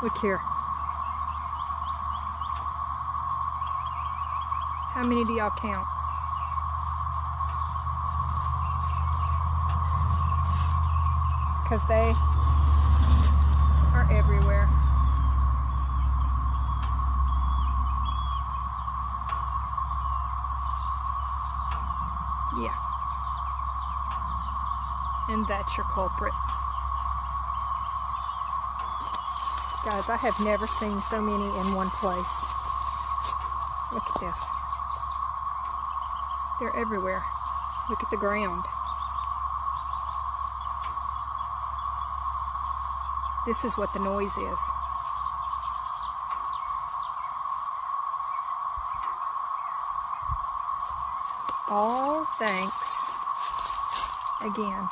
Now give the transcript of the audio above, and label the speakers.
Speaker 1: Look here. How many do y'all count? Because they are everywhere. Yeah. And that's your culprit. Guys, I have never seen so many in one place. Look at this. They're everywhere. Look at the ground. This is what the noise is. All thanks again